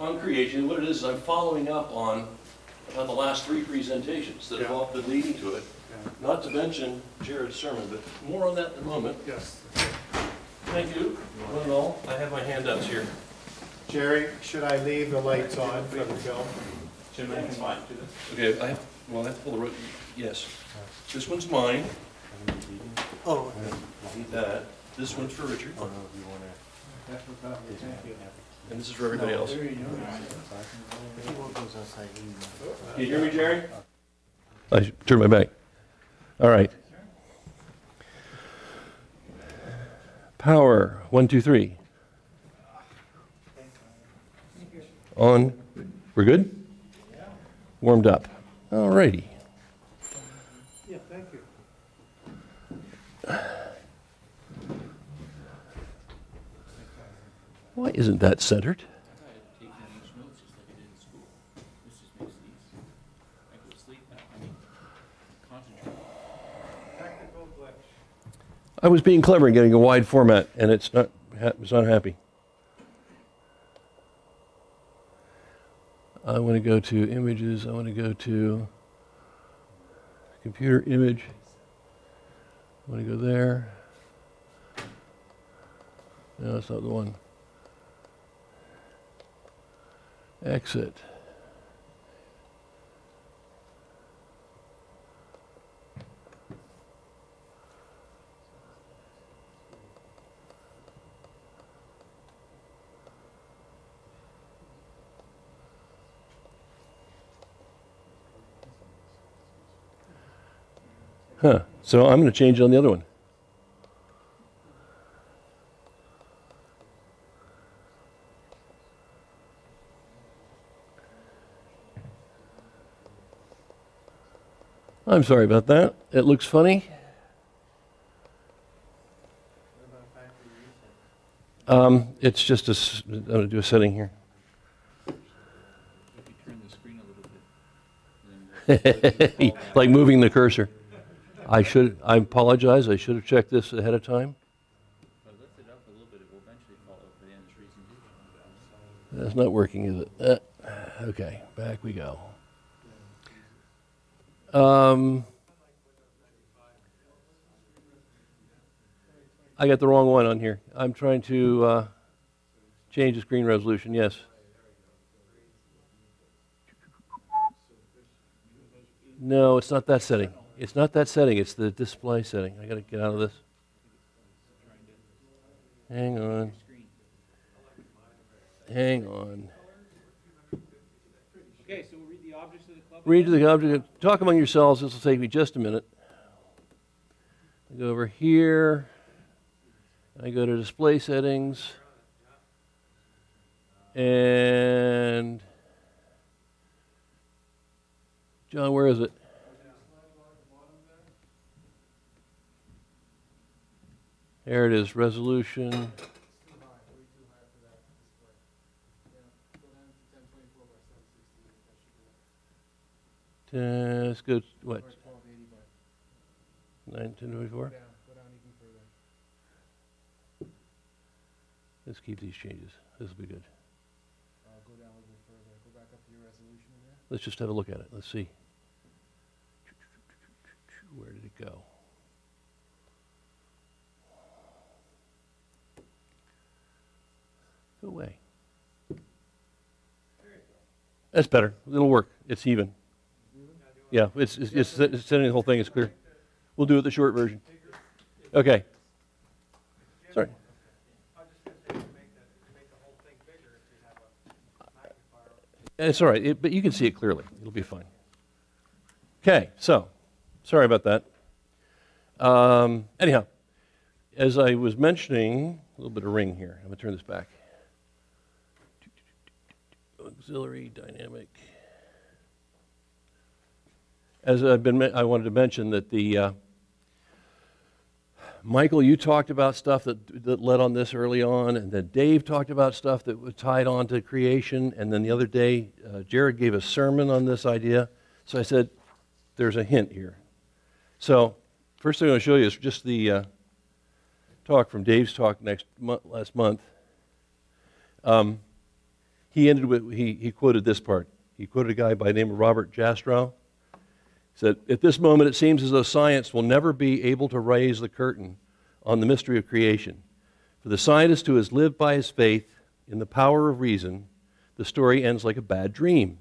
on creation. What it is I'm following up on the last 3 presentations that have all been leading to it. Yeah. Not to mention Jared's sermon, but more on that in a moment. Yes. Thank you. One and all. I have my handouts here. Jerry, should I leave the lights on for the film? That's fine. Okay, I have to pull the road. Yes. This one's mine. Oh, Need that. This one's for Richard. no, you want to. And this is for everybody else. There you Can you hear me, Jerry? I should turn my back. All right. Power, 1, 2, 3. On. We're good? Warmed up. All righty. Yeah, thank you. Why isn't that centered? I was being clever in getting a wide format, and it's not happy. I want to go to images. I want to go to computer image. I want to go there. No, that's not the one. Exit. Huh. So I'm going to change it on the other one. I'm sorry about that. It looks funny. It's just I'm going to do a setting here. If you turn the screen a little bit. Like moving the cursor. I apologize. I should have checked this ahead of time. But lift it up a little bit. It will eventually fall out by the end of the presentation. That's not working, is it? Okay, back we go. I got the wrong one on here. I'm trying to change the screen resolution, yes. No, it's not that setting. It's not that setting. It's the display setting. I got to get out of this. Hang on. Hang on. Okay, so we'll read the objects of the club. Read the object. Talk among yourselves. This will take me just a minute. I go over here. I go to display settings. And John, where is it? There it is, resolution. Let's go, what? 1024? Let's keep these changes. This will be good. Go down a little bit further. Go back up to your resolution there. Let's just have a look at it. Let's see. Where did it go? Go away. That's better. It'll work. It's even. Yeah, it's setting the whole thing is clear. We'll do it the short version. Okay. Sorry. It's all right, but you can see it clearly. It'll be fine. Okay, so sorry about that. Anyhow, as I was mentioning, a little bit of ring here. I'm going to turn this back. Auxiliary dynamic. As I wanted to mention that the Michael, you talked about stuff that led on this early on, and then Dave talked about stuff that was tied on to creation, and then the other day, Jared gave a sermon on this idea. So I said, there's a hint here. So first thing I'm going to show you is just the talk from Dave's talk last month. he ended with, he quoted this part. He quoted a guy by the name of Robert Jastrow. He said, "At this moment, it seems as though science will never be able to raise the curtain on the mystery of creation. For the scientist who has lived by his faith in the power of reason, the story ends like a bad dream.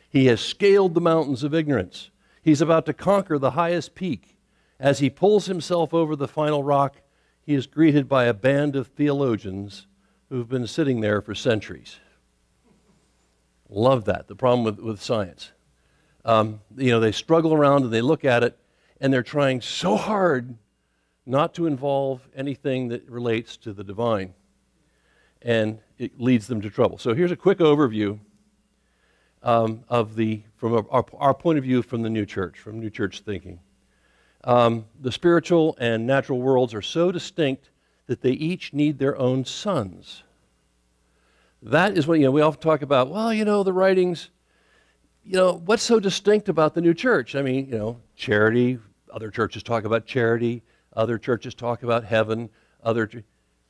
He has scaled the mountains of ignorance. He's about to conquer the highest peak. As he pulls himself over the final rock, he is greeted by a band of theologians who've been sitting there for centuries." Love that, the problem with science. They struggle around and they look at it, and they're trying so hard not to involve anything that relates to the divine. And it leads them to trouble. So here's a quick overview from our point of view from the new church, from new church thinking. The spiritual and natural worlds are so distinct that they each need their own sons. That is what, we often talk about, the writings, what's so distinct about the new church? I mean, charity, other churches talk about charity, other churches talk about heaven, you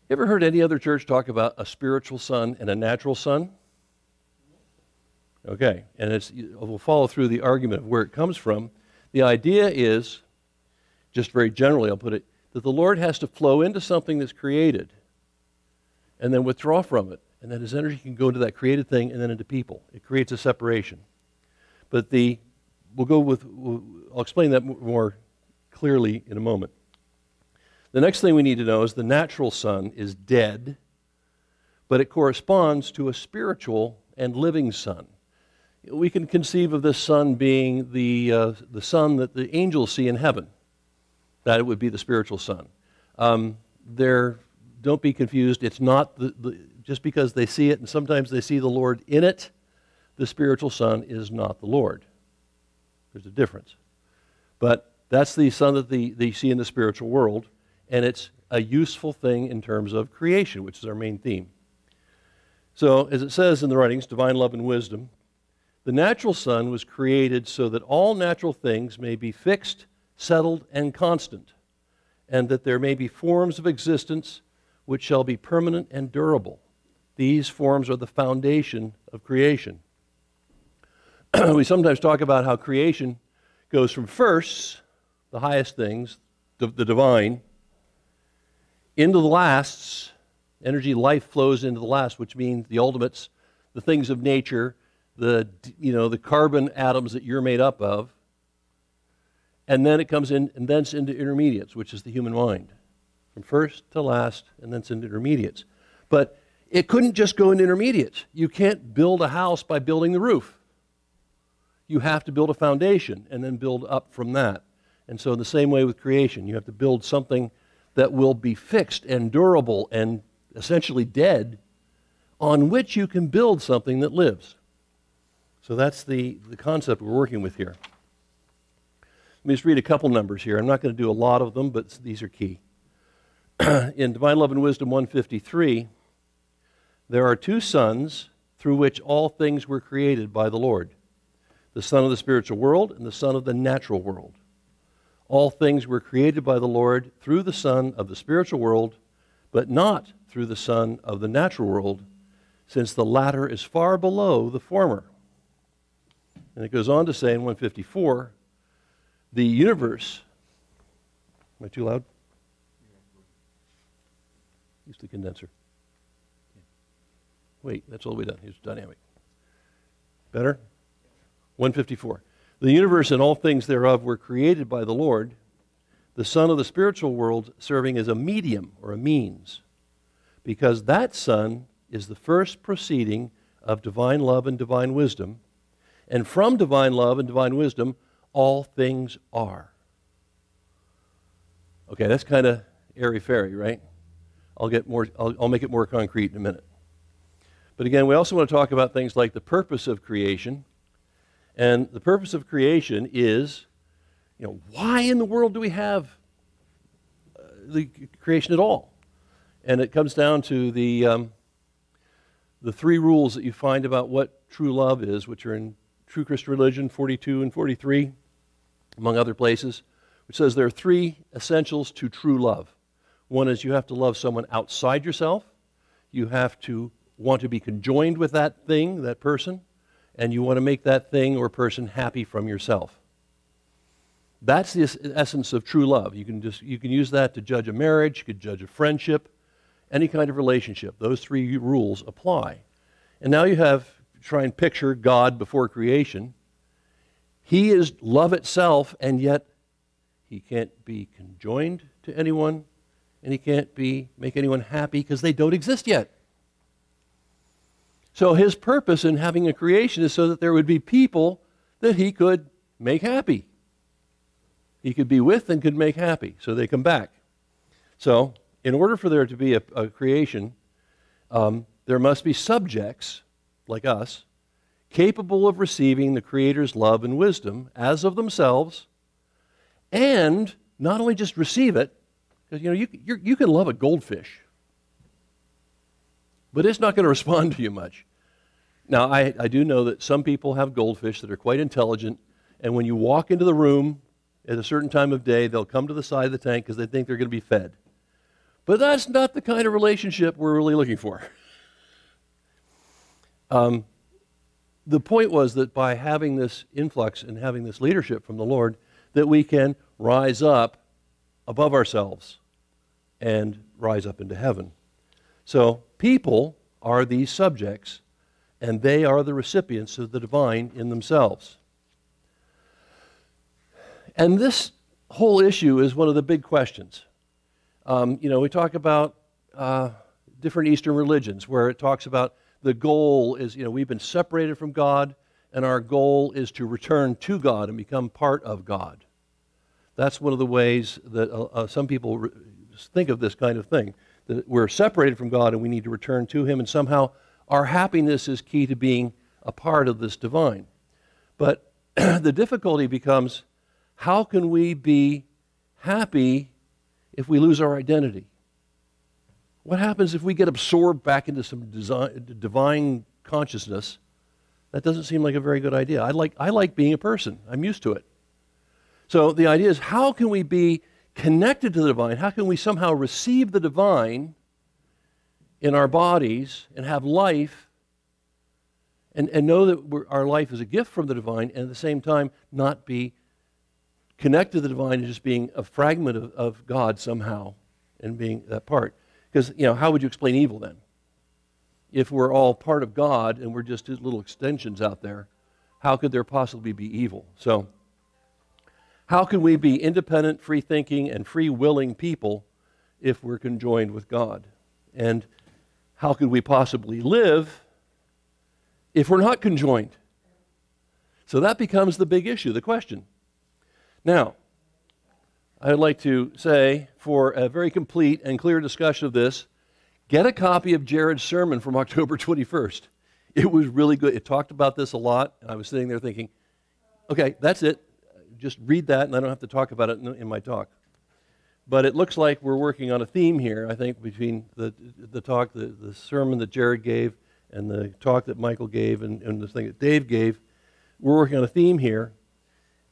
ever heard any other church talk about a spiritual son and a natural son? Okay, and we'll follow through the argument of where it comes from. The idea is, just very generally I'll put it, that the Lord has to flow into something that's created and then withdraw from it. And then his energy can go into that created thing and then into people. It creates a separation. But I'll explain that more clearly in a moment. The next thing we need to know is the natural son is dead, but it corresponds to a spiritual and living son. We can conceive of this son being the son that the angels see in heaven. That it would be the spiritual son. Don't be confused. It's not just because they see it, and sometimes they see the Lord in it, the spiritual son is not the Lord. There's a difference. But that's the son that they see in the spiritual world, and it's a useful thing in terms of creation, which is our main theme. So, as it says in the writings, divine love and wisdom, the natural son was created so that all natural things may be fixed, settled, and constant, and that there may be forms of existence which shall be permanent and durable. These forms are the foundation of creation. We sometimes talk about how creation goes from firsts, the highest things, the divine, into the lasts. Energy, life flows into the last, which means the ultimates, the things of nature, the carbon atoms that you're made up of. And then it comes in, and thence into intermediates, which is the human mind. From first to last, and thence into intermediates. But it couldn't just go into intermediates. You can't build a house by building the roof. You have to build a foundation and then build up from that. And so in the same way with creation, you have to build something that will be fixed and durable and essentially dead, on which you can build something that lives. So that's the concept we're working with here. Let me just read a couple numbers here. I'm not going to do a lot of them, but these are key. In Divine Love and Wisdom 153, there are two sons through which all things were created by the Lord. The son of the spiritual world and the son of the natural world. All things were created by the Lord through the son of the spiritual world, but not through the son of the natural world, since the latter is far below the former. And it goes on to say in 154, the universe, am I too loud? Use the condenser. Wait, that's all the way done. Here's dynamic. Better? 154. The universe and all things thereof were created by the Lord, the Son of the spiritual world serving as a medium or a means, because that Son is the first proceeding of divine love and divine wisdom, and from divine love and divine wisdom, all things are. Okay, that's kind of airy-fairy, right? I'll make it more concrete in a minute. But again, we also want to talk about things like the purpose of creation. And the purpose of creation is, why in the world do we have the creation at all? And it comes down to the three rules that you find about what true love is, which are in True Christian Religion 42 and 43, among other places, which says there are three essentials to true love. One is you have to love someone outside yourself, you have to want to be conjoined with that thing, that person, and you want to make that thing or person happy from yourself. That's the essence of true love. You can use that to judge a marriage, you could judge a friendship, any kind of relationship. Those three rules apply. And now you have, try and picture God before creation. He is love itself, and yet he can't be conjoined to anyone, and he can't make anyone happy because they don't exist yet. So his purpose in having a creation is so that there would be people that he could make happy. He could be with and could make happy, so they come back. So in order for there to be a creation, there must be subjects, like us, capable of receiving the Creator's love and wisdom as of themselves, and not only just receive it, because you can love a goldfish, but it's not going to respond to you much. Now, I do know that some people have goldfish that are quite intelligent, and when you walk into the room at a certain time of day, they'll come to the side of the tank because they think they're going to be fed. But that's not the kind of relationship we're really looking for. The point was that by having this influx and having this leadership from the Lord, that we can rise up above ourselves and rise up into heaven. So people are these subjects, and they are the recipients of the divine in themselves. And this whole issue is one of the big questions. We talk about different Eastern religions where it talks about the goal is, we've been separated from God, and our goal is to return to God and become part of God. That's one of the ways that some people think of this kind of thing, that we're separated from God and we need to return to Him, and somehow our happiness is key to being a part of this divine. But the difficulty becomes, how can we be happy if we lose our identity? What happens if we get absorbed back into some divine consciousness? That doesn't seem like a very good idea. I like being a person. I'm used to it. So the idea is, how can we be connected to the divine? How can we somehow receive the divine in our bodies and have life and know that our life is a gift from the divine, and at the same time not be connected to the divine and just being a fragment of God somehow and being that part? Because, how would you explain evil then? If we're all part of God and we're just little extensions out there, how could there possibly be evil? So, how can we be independent, free-thinking, and free-willing people if we're conjoined with God? And how could we possibly live if we're not conjoined? So that becomes the big issue, the question. Now, I would like to say, for a very complete and clear discussion of this, get a copy of Jared's sermon from October 21st. It was really good. It talked about this a lot. I was sitting there thinking, okay, that's it. Just read that, and I don't have to talk about it in my talk. But it looks like we're working on a theme here, I think, between the sermon that Jared gave and the talk that Michael gave and the thing that Dave gave. We're working on a theme here.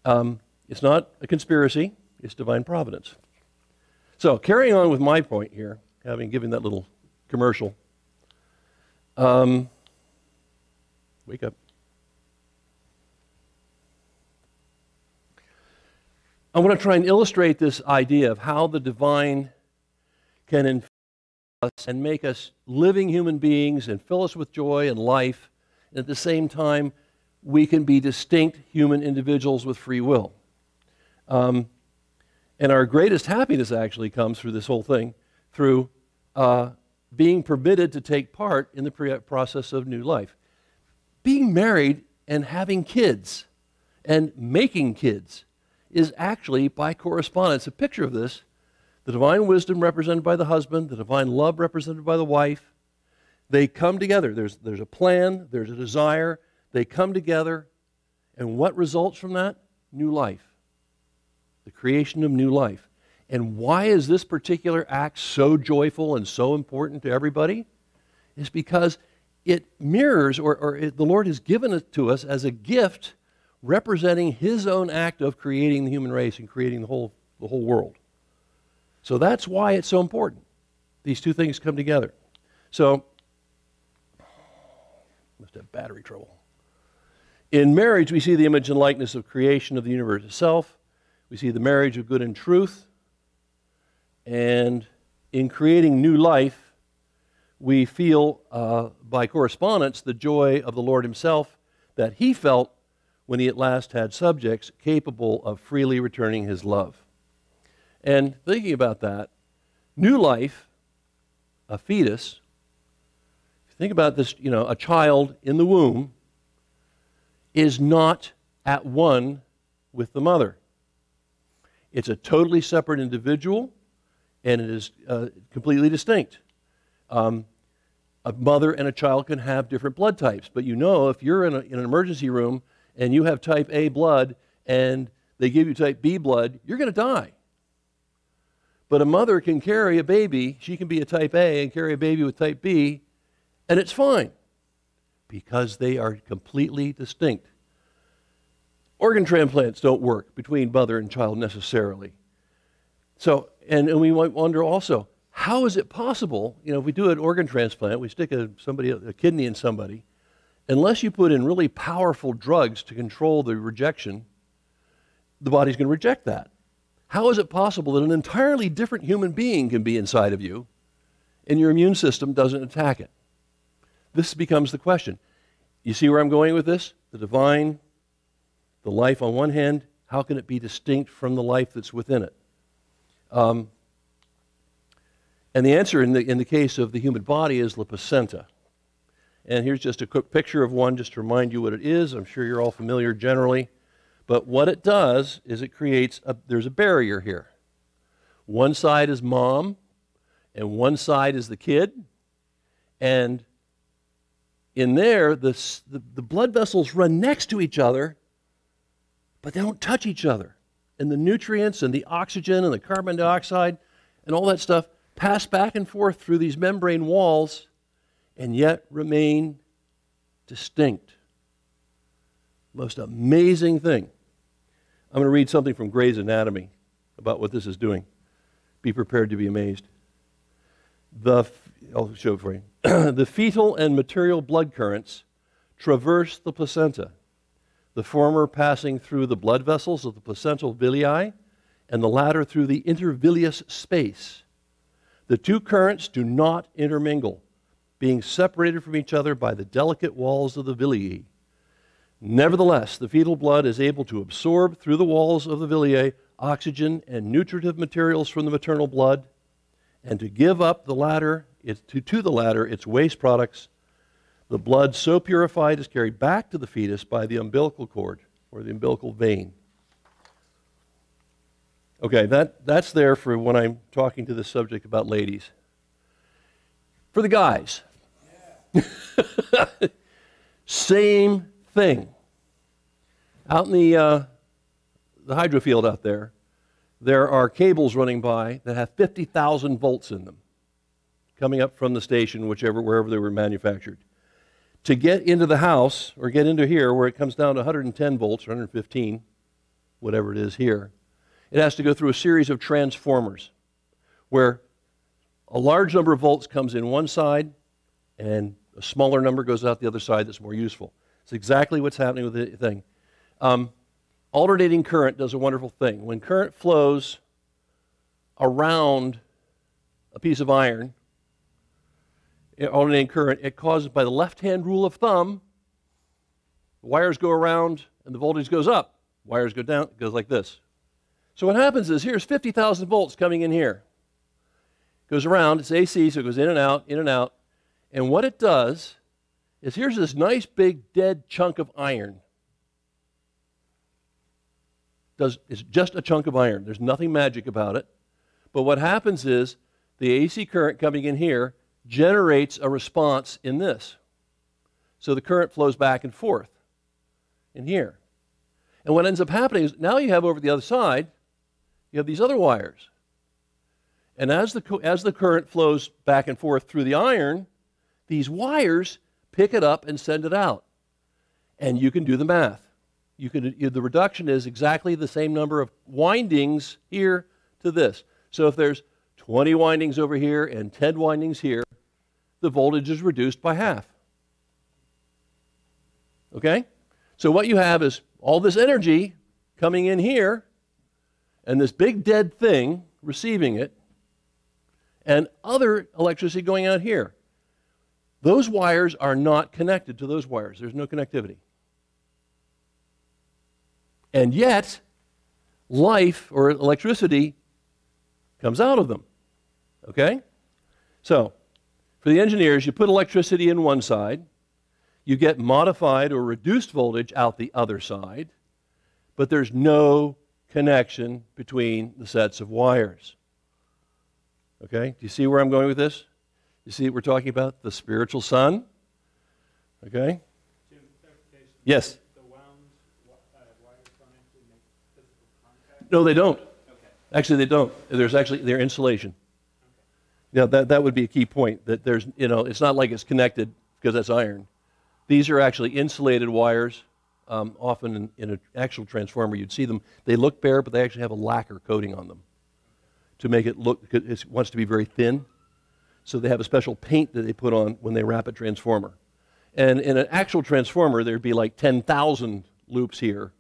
It's not a conspiracy. It's divine providence. So, carrying on with my point here, having given that little commercial. Wake up. I want to try and illustrate this idea of how the divine can influence us and make us living human beings and fill us with joy and life. And at the same time, we can be distinct human individuals with free will. And our greatest happiness actually comes through this whole thing, through being permitted to take part in the process of new life. Being married and having kids and making kids is actually, by correspondence, a picture of this. The divine wisdom represented by the husband, the divine love represented by the wife. They come together. There's a plan, there's a desire. They come together, and what results from that? New life. The creation of new life. And why is this particular act so joyful and so important to everybody? It's because it mirrors, the Lord has given it to us as a gift representing His own act of creating the human race and creating the whole world. So that's why it's so important. These two things come together. So Must have battery trouble. In marriage, we see the image and likeness of creation of the universe itself. We see the marriage of good and truth. And in creating new life, we feel, by correspondence, the joy of the Lord himself that he felt when he at last had subjects capable of freely returning his love. And thinking about that, new life, a fetus, if you think about this, a child in the womb is not at one with the mother. It's a totally separate individual, and it is completely distinct. A mother and a child can have different blood types, but if you're in an emergency room and you have type A blood and they give you type B blood, you're going to die. But a mother can carry a baby, she can be a type A and carry a baby with type B, and it's fine because they are completely distinct. Organ transplants don't work between mother and child necessarily. So, and we might wonder also, how is it possible, if we do an organ transplant, we stick a kidney in somebody, unless you put in really powerful drugs to control the rejection, the body's going to reject that. How is it possible that an entirely different human being can be inside of you and your immune system doesn't attack it? This becomes the question. You see where I'm going with this? The divine, the life on one hand, how can it be distinct from the life that's within it? And the answer in the case of the human body is the placenta. And here's just a quick picture of one just to remind you what it is. I'm sure you're all familiar generally. But what it does is it creates, there's a barrier here. One side is mom, and one side is the kid. And in there, the blood vessels run next to each other, but they don't touch each other. And the nutrients and the oxygen and the carbon dioxide and all that stuff pass back and forth through these membrane walls and yet remain distinct. Most amazing thing. I'm going to read something from Gray's Anatomy about what this is doing. Be prepared to be amazed. I'll show it for you. The fetal and maternal blood currents traverse the placenta, the former passing through the blood vessels of the placental villi and the latter through the intervillous space. The two currents do not intermingle, being separated from each other by the delicate walls of the villi. Nevertheless, the fetal blood is able to absorb through the walls of the villi oxygen and nutritive materials from the maternal blood, and to give up the latter, to the latter its waste products. The blood so purified is carried back to the fetus by the umbilical cord or the umbilical vein. Okay, that's there for when I'm talking to this subject about ladies. For the guys, same thing. Out in the hydro field out there, there are cables running by that have 50,000 volts in them, coming up from the station, wherever they were manufactured. To get into the house, or get into here, where it comes down to 110 volts, or 115, whatever it is here, it has to go through a series of transformers, where a large number of volts comes in one side, and a smaller number goes out the other side that's more useful. It's exactly what's happening with the thing. Alternating current does a wonderful thing. When current flows around a piece of iron, alternating current, it causes, by the left-hand rule of thumb, the wires go around and the voltage goes up. Wires go down, it goes like this. So what happens is, here's 50,000 volts coming in here. It goes around, it's AC, so it goes in and out, in and out. And what it does is, here's this nice big dead chunk of iron. It's just a chunk of iron. There's nothing magic about it. But what happens is, the AC current coming in here generates a response in this. So the current flows back and forth in here. And what ends up happening is, now you have over the other side, you have these other wires. And as the current flows back and forth through the iron, these wires pick it up and send it out. And you can do the math. The reduction is exactly the same number of windings here to this. So if there's 20 windings over here and 10 windings here, the voltage is reduced by half. Okay? So what you have is all this energy coming in here, and this big dead thing receiving it, and other electricity going out here. Those wires are not connected to those wires. There's no connectivity. And yet, life or electricity comes out of them. Okay? So, for the engineers, you put electricity in one side, you get modified or reduced voltage out the other side, but there's no connection between the sets of wires. Okay? Do you see where I'm going with this? You see, we're talking about the spiritual sun. Okay? Jim, clarification. Yes? The wound wires don't actually make physical contact? No, they don't. Okay. Actually, they don't. They're insulation. Okay. Yeah, that would be a key point, that there's, it's not like it's connected because that's iron. These are actually insulated wires. Often in an actual transformer, you'd see them. They look bare, but they actually have a lacquer coating on them to make it look, it wants to be very thin. So they have a special paint that they put on when they wrap a transformer. And in an actual transformer, there'd be like 10,000 loops here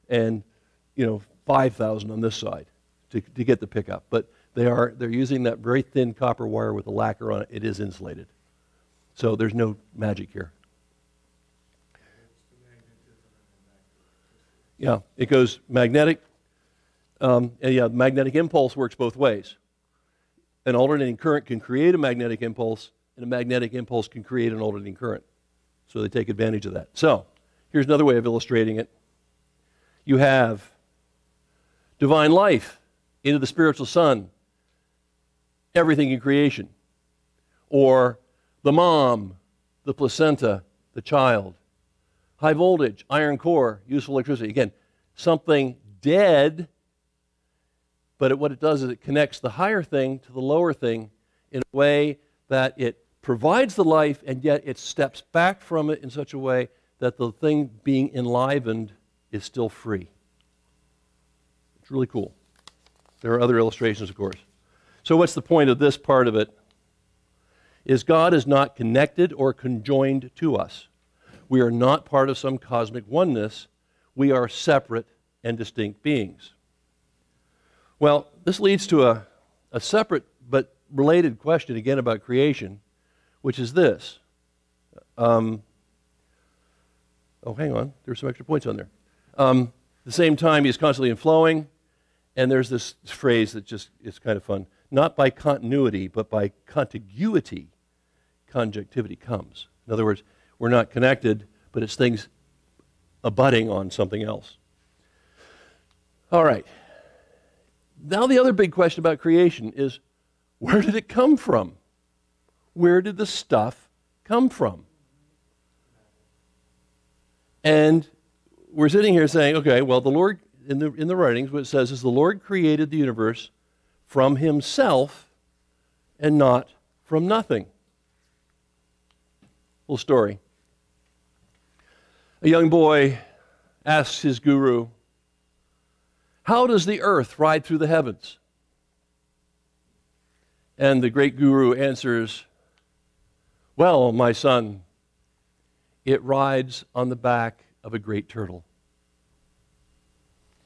and, 5,000 on this side to get the pickup. But they're using that very thin copper wire with a lacquer on it. It is insulated. So there's no magic here. Yeah, it goes magnetic. Magnetic impulse works both ways. An alternating current can create a magnetic impulse, and a magnetic impulse can create an alternating current. So they take advantage of that. So here's another way of illustrating it. You have divine life into the spiritual sun, everything in creation. Or the mom, the placenta, the child. High voltage, iron core, useful electricity. Again, something dead, but what it does is it connects the higher thing to the lower thing in a way that it provides the life, and yet it steps back from it in such a way that the thing being enlivened is still free. It's really cool. There are other illustrations, of course. So what's the point of this part of it? Is God is not connected or conjoined to us. We are not part of some cosmic oneness. We are separate and distinct beings. Well, this leads to a separate but related question again about creation, which is this. Hang on. There's some extra points on there. At the same time, he's constantly inflowing, and there's this phrase that just is kind of fun. Not by continuity, but by contiguity, conjectivity comes. In other words, we're not connected, but it's things abutting on something else. All right. Now the other big question about creation is, where did it come from? Where did the stuff come from? And we're sitting here saying, okay, well, the Lord, in the writings, what it says is the Lord created the universe from himself and not from nothing. Little story. A young boy asks his guru, how does the earth ride through the heavens? And the great guru answers, well, my son, it rides on the back of a great turtle.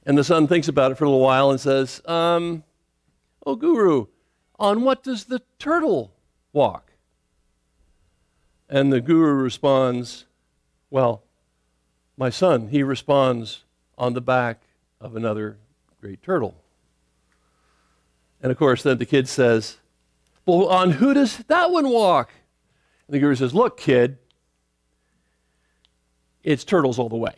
And the son thinks about it for a little while and says, oh, guru, on what does the turtle walk? And the guru responds, well, my son, he responds on the back of another great turtle. And of course, then the kid says, well, on who does that one walk? And the guru says, look, kid, it's turtles all the way.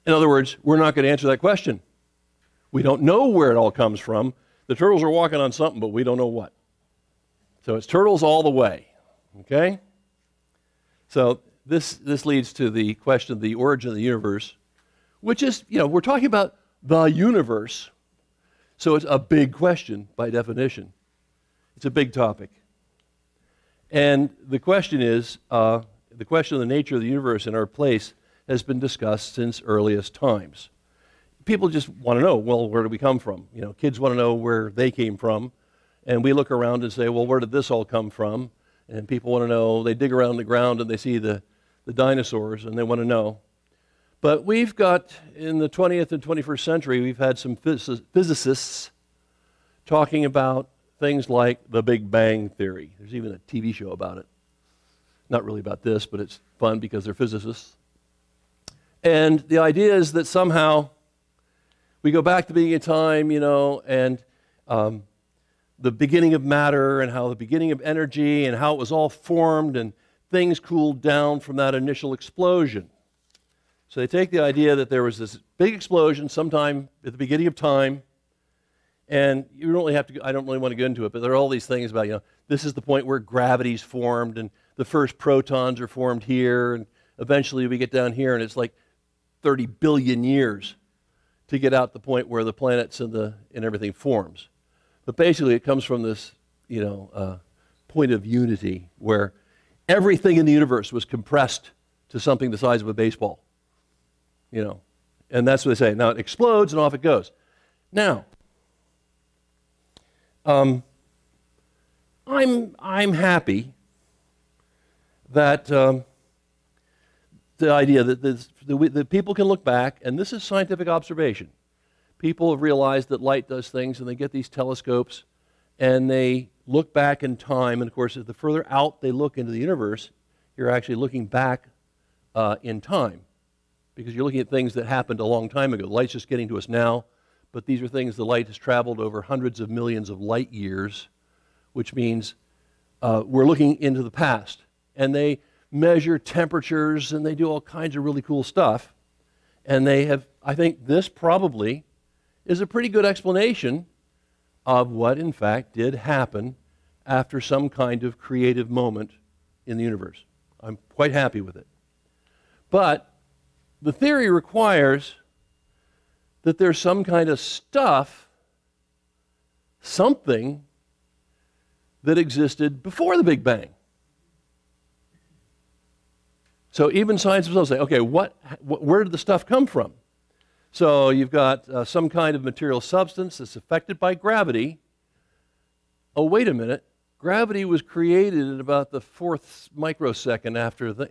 In other words, we're not going to answer that question. We don't know where it all comes from. The turtles are walking on something, but we don't know what. So it's turtles all the way. Okay? So this leads to the question of the origin of the universe, which is, we're talking about the universe. So it's a big question by definition. It's a big topic. And the question is, the question of the nature of the universe and our place has been discussed since earliest times. People just want to know, well, where do we come from? Kids want to know where they came from. And we look around and say, well, where did this all come from? And people want to know, they dig around the ground and they see the dinosaurs and they want to know. But we've got, in the 20th and 21st century, we've had some physicists talking about things like the Big Bang Theory. There's even a TV show about it. Not really about this, but it's fun because they're physicists. And the idea is that somehow we go back to the beginning of time, you know, and the beginning of matter and how the beginning of energy and how it was all formed and things cooled down from that initial explosion. So they take the idea that there was this big explosion sometime at the beginning of time, and you don't really have to, I don't really want to get into it, but there are all these things about, you know, this is the point where gravity's formed and the first protons are formed here, and eventually we get down here and it's like 30 billion years to get out the point where the planets and everything forms. But basically it comes from this, you know, point of unity where everything in the universe was compressed to something the size of a baseball, you know, and that's what they say. Now it explodes and off it goes. Now, I'm happy that the idea that that people can look back, and this is scientific observation. People have realized that light does things, and they get these telescopes, and they look back in time. And of course, the further out they look into the universe, you're actually looking back in time, because you're looking at things that happened a long time ago. The light's just getting to us now, but these are things the light has traveled over hundreds of millions of light years, which means we're looking into the past. And they measure temperatures, and they do all kinds of really cool stuff. And they have, I think this probably is a pretty good explanation of what, in fact, did happen after some kind of creative moment in the universe. I'm quite happy with it. But the theory requires that there's some kind of stuff, something that existed before the Big Bang. So even scientists will say, okay, where did the stuff come from? So you've got some kind of material substance that's affected by gravity. Oh, wait a minute. Gravity was created in about the 4th microsecond after the...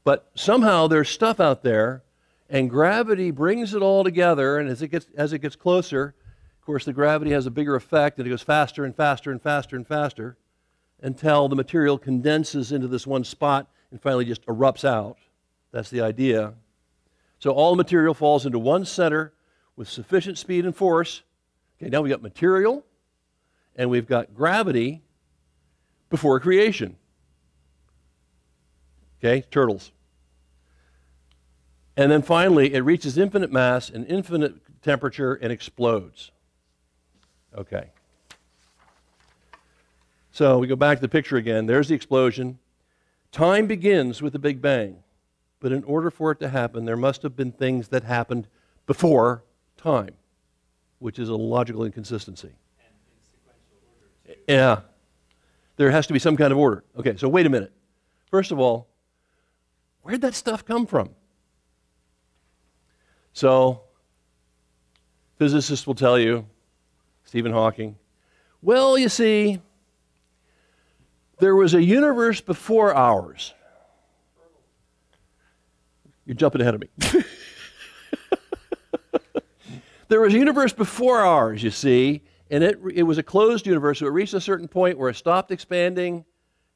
But somehow there's stuff out there, and gravity brings it all together, and as it gets closer, of course, the gravity has a bigger effect, and it goes faster and faster and faster and faster until the material condenses into this one spot and finally just erupts out. That's the idea. So all the material falls into one center with sufficient speed and force. Okay, now we've got material, and we've got gravity before creation. Okay, turtles. And then finally, it reaches infinite mass and infinite temperature and explodes. Okay. So we go back to the picture again. There's the explosion. Time begins with the Big Bang. But in order for it to happen, there must have been things that happened before time, which is a logical inconsistency. And in sequential order, too. Yeah. There has to be some kind of order. Okay, so wait a minute. First of all, where'd that stuff come from? So, physicists will tell you, Stephen Hawking, well, you see, there was a universe before ours. You're jumping ahead of me. There was a universe before ours, you see, and it was a closed universe, so it reached a certain point where it stopped expanding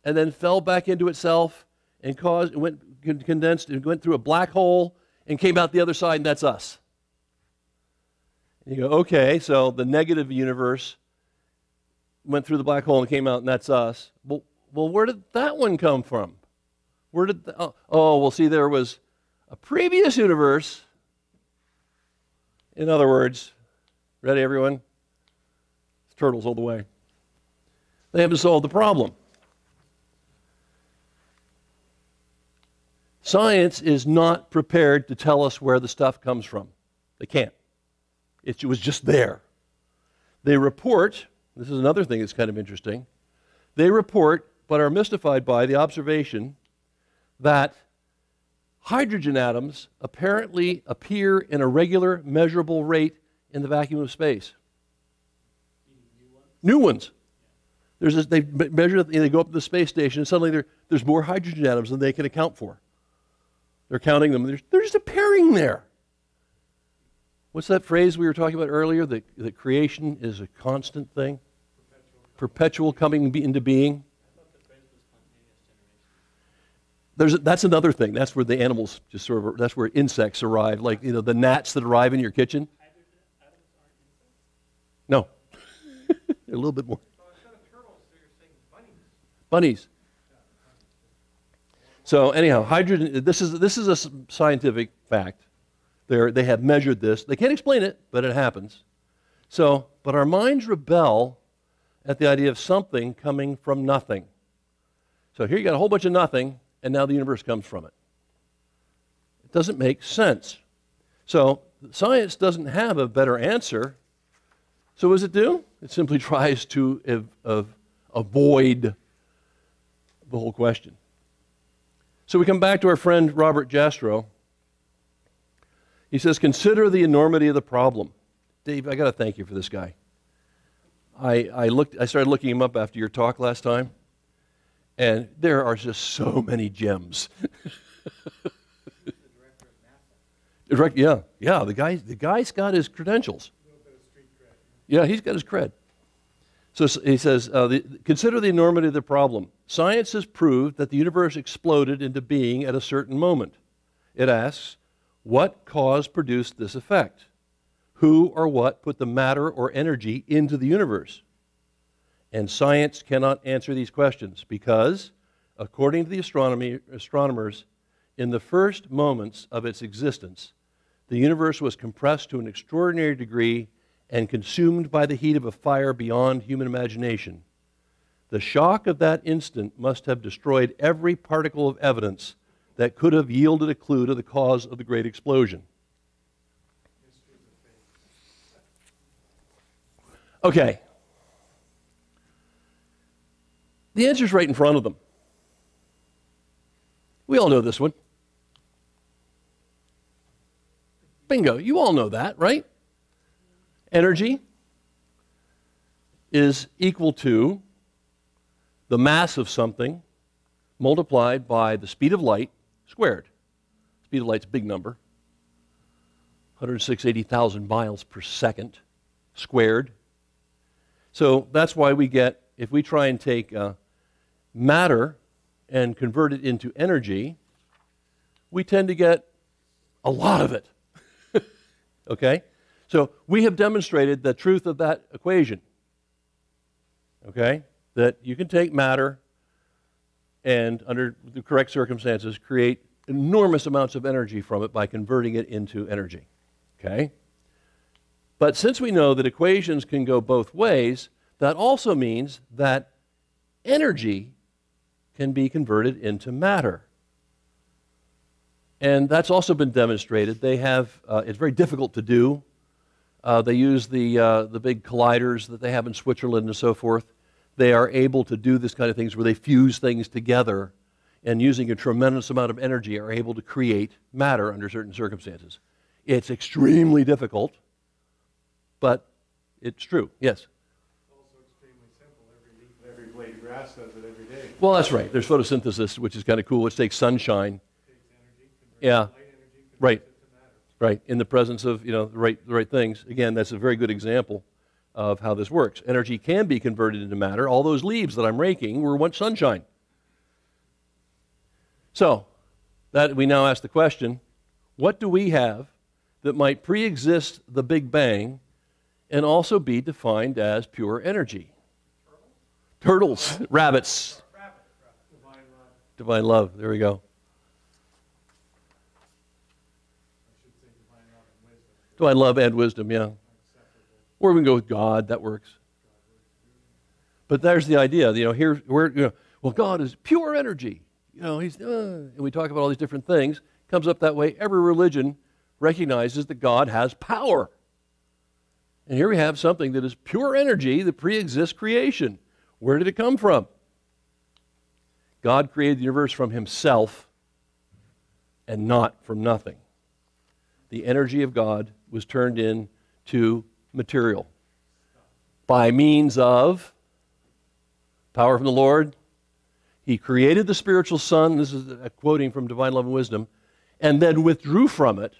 and then fell back into itself and condensed and went through a black hole and came out the other side, and that's us. And you go, okay, so the negative universe went through the black hole and came out, and that's us. Well, where did that one come from? Where did well, see, there was a previous universe. In other words, ready, everyone? Turtles all the way. They haven't solved the problem. Science is not prepared to tell us where the stuff comes from. They can't. It was just there. They report, this is another thing that's kind of interesting, they report, but are mystified by the observation that hydrogen atoms apparently appear in a regular, measurable rate in the vacuum of space. New ones? New ones. They measure it, they go up to the space station, and suddenly there's more hydrogen atoms than they can account for. They're counting them. They're just appearing there. What's that phrase we were talking about earlier? That creation is a constant thing? Perpetual coming into being. I thought the phrase was spontaneous generation. That's another thing. That's where the animals just sort of, that's where insects arrive, like, the gnats that arrive in your kitchen. Hydrogen atoms aren't insects? No. They're a little bit more. So instead of turtles, so you're saying bunnies. Bunnies. So anyhow, hydrogen, this is a scientific fact. They have measured this. They can't explain it, but it happens. So, but our minds rebel at the idea of something coming from nothing. So here you got a whole bunch of nothing, and now the universe comes from it. It doesn't make sense. So science doesn't have a better answer. So what does it do? It simply tries to avoid the whole question. So we come back to our friend Robert Jastrow. He says, consider the enormity of the problem. Dave, I got to thank you for this guy. I started looking him up after your talk last time, and there are just so many gems. He's the director of NASA. Yeah, the guy's got his credentials. A little bit of street cred. Yeah, he's got his cred. So he says, consider the enormity of the problem. Science has proved that the universe exploded into being at a certain moment. It asks, what cause produced this effect? Who or what put the matter or energy into the universe? And science cannot answer these questions because, according to the astronomers, in the first moments of its existence, the universe was compressed to an extraordinary degree and consumed by the heat of a fire beyond human imagination. The shock of that instant must have destroyed every particle of evidence that could have yielded a clue to the cause of the great explosion. Okay. The answer's right in front of them. We all know this one. Bingo. You all know that, right? Energy is equal to the mass of something multiplied by the speed of light squared. Speed of light's a big number. 180,000 miles per second squared. So that's why we get, if we try and take matter and convert it into energy, we tend to get a lot of it. Okay? So we have demonstrated the truth of that equation. Okay? That you can take matter and, under the correct circumstances, create enormous amounts of energy from it by converting it into energy. Okay? But since we know that equations can go both ways, that also means that energy can be converted into matter. And that's also been demonstrated. They have, it's very difficult to do. They use the big colliders that they have in Switzerland and so forth. They are able to do this kind of things where they fuse things together and using a tremendous amount of energy are able to create matter under certain circumstances. It's extremely difficult, but it's true. Yes? It's also extremely simple. Every leaf of every blade of grass does it every day. Well, that's right. There's photosynthesis, which is kind of cool, which takes sunshine. It takes energy, converts Yeah. light energy, converts Right. it to matter. Right, in the presence of, the right things. Again, that's a very good example of how this works. Energy can be converted into matter. All those leaves that I'm raking were once sunshine. So, that we now ask the question, what do we have that might pre-exist the Big Bang and also be defined as pure energy? Turtles, rabbits, Divine love. divine love. There we go. I should say divine love and wisdom. Divine love and wisdom, yeah. Inseparable. Or we can go with God, that works. But there's the idea, here we're, well, God is pure energy. And we talk about all these different things. Comes up that way. Every religion recognizes that God has power. And here we have something that is pure energy that pre-exists creation. Where did it come from? God created the universe from himself and not from nothing. The energy of God was turned into material by means of Power from the Lord. He created the spiritual sun, this is a quoting from Divine Love and Wisdom, and then withdrew from it.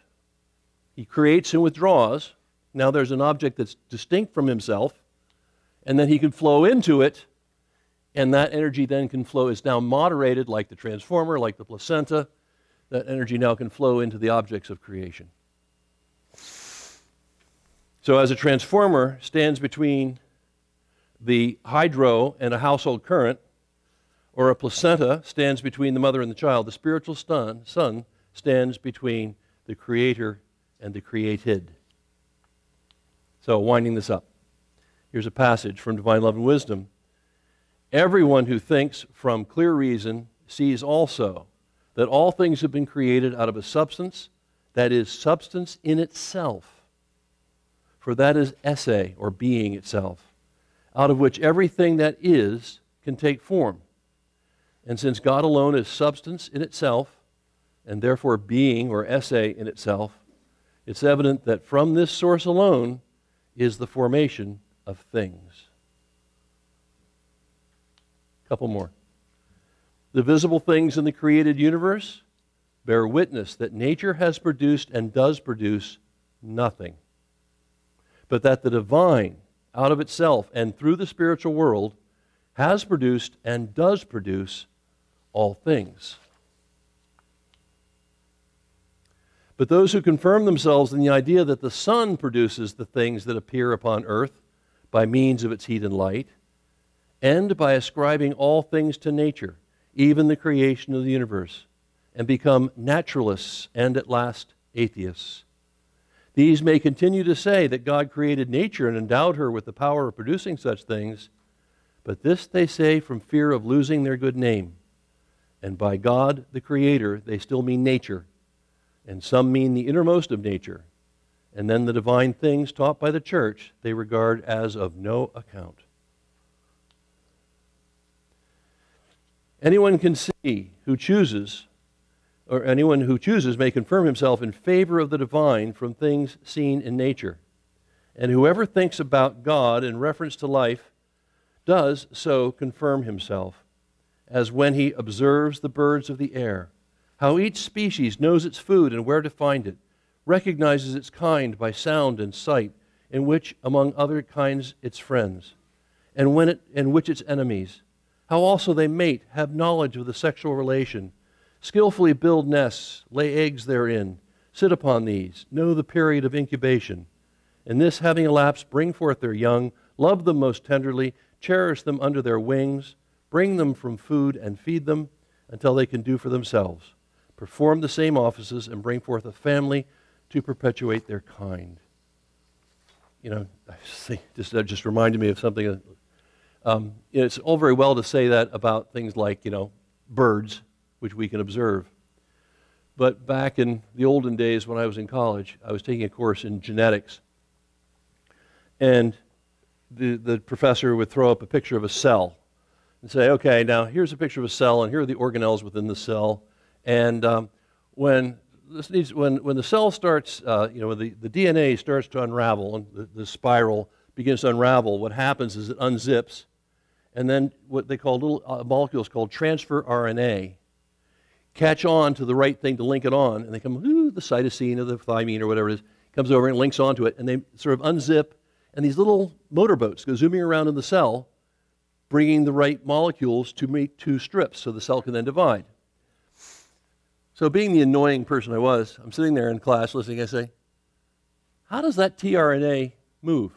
He creates and withdraws. Now there's an object that's distinct from himself, and then he can flow into it, and that energy then can flow, is now moderated like the transformer, like the placenta. That energy now can flow into the objects of creation. So as a transformer stands between the hydro and a household current, or a placenta stands between the mother and the child, the spiritual son stands between the creator and the created. So winding this up, here's a passage from Divine Love and Wisdom. Everyone who thinks from clear reason sees also that all things have been created out of a substance that is substance in itself. For that is esse, or being itself, out of which everything that is can take form. And since God alone is substance in itself, and therefore being, or esse, in itself, it's evident that from this source alone is the formation of things. A couple more. The visible things in the created universe bear witness that nature has produced and does produce nothing, but that the divine, out of itself and through the spiritual world, has produced and does produce all things. But those who confirm themselves in the idea that the sun produces the things that appear upon earth by means of its heat and light, end by ascribing all things to nature, even the creation of the universe, and become naturalists and at last atheists. These may continue to say that God created nature and endowed her with the power of producing such things, but this they say from fear of losing their good name. And by God, the Creator, they still mean nature, and some mean the innermost of nature, and then the divine things taught by the church they regard as of no account. Anyone can see who chooses, or anyone who chooses may confirm himself in favor of the divine from things seen in nature. And whoever thinks about God in reference to life does so confirm himself, as when he observes the birds of the air, how each species knows its food and where to find it, recognizes its kind by sound and sight, in which, among other kinds, its friends, and which its enemies, how also they mate, have knowledge of the sexual relation, skillfully build nests, lay eggs therein, sit upon these, know the period of incubation, and this having elapsed, bring forth their young, love them most tenderly, cherish them under their wings, bring them from food and feed them until they can do for themselves, perform the same offices, and bring forth a family to perpetuate their kind. You know, that just reminded me of something. It's all very well to say that about things like, birds, which we can observe. But back in the olden days when I was in college, I was taking a course in genetics. And the professor would throw up a picture of a cell and say, okay, now here's a picture of a cell, and here are the organelles within the cell. And when the cell starts, when the DNA starts to unravel and the spiral begins to unravel, what happens is it unzips, and then what they call little molecules called transfer RNA catch on to the right thing to link it on, and they come, the cytosine or the thymine or whatever it is, comes over and links onto it, and they sort of unzip, and these little motorboats go zooming around in the cell, bringing the right molecules to make two strips so the cell can then divide. So being the annoying person I was, I'm sitting there in class listening, I say, how does that tRNA move?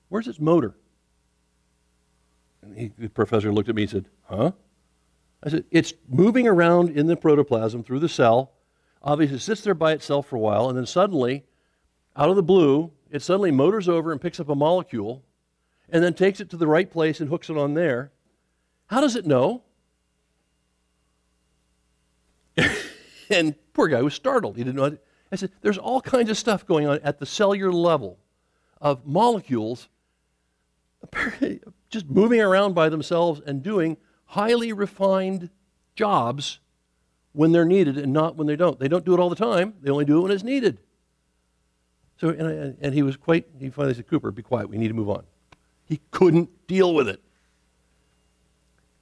Where's its motor? And the professor looked at me and said, huh? I said, it's moving around in the protoplasm through the cell. Obviously, it sits there by itself for a while, and then suddenly, out of the blue, it suddenly motors over and picks up a molecule, and then takes it to the right place and hooks it on there. How does it know? And poor guy was startled. He didn't know. I said, there's all kinds of stuff going on at the cellular level of molecules just moving around by themselves and doing highly refined jobs when they're needed and not when they don't. They don't do it all the time. They only do it when it's needed. So, and he finally said, Cooper, be quiet. We need to move on. He couldn't deal with it.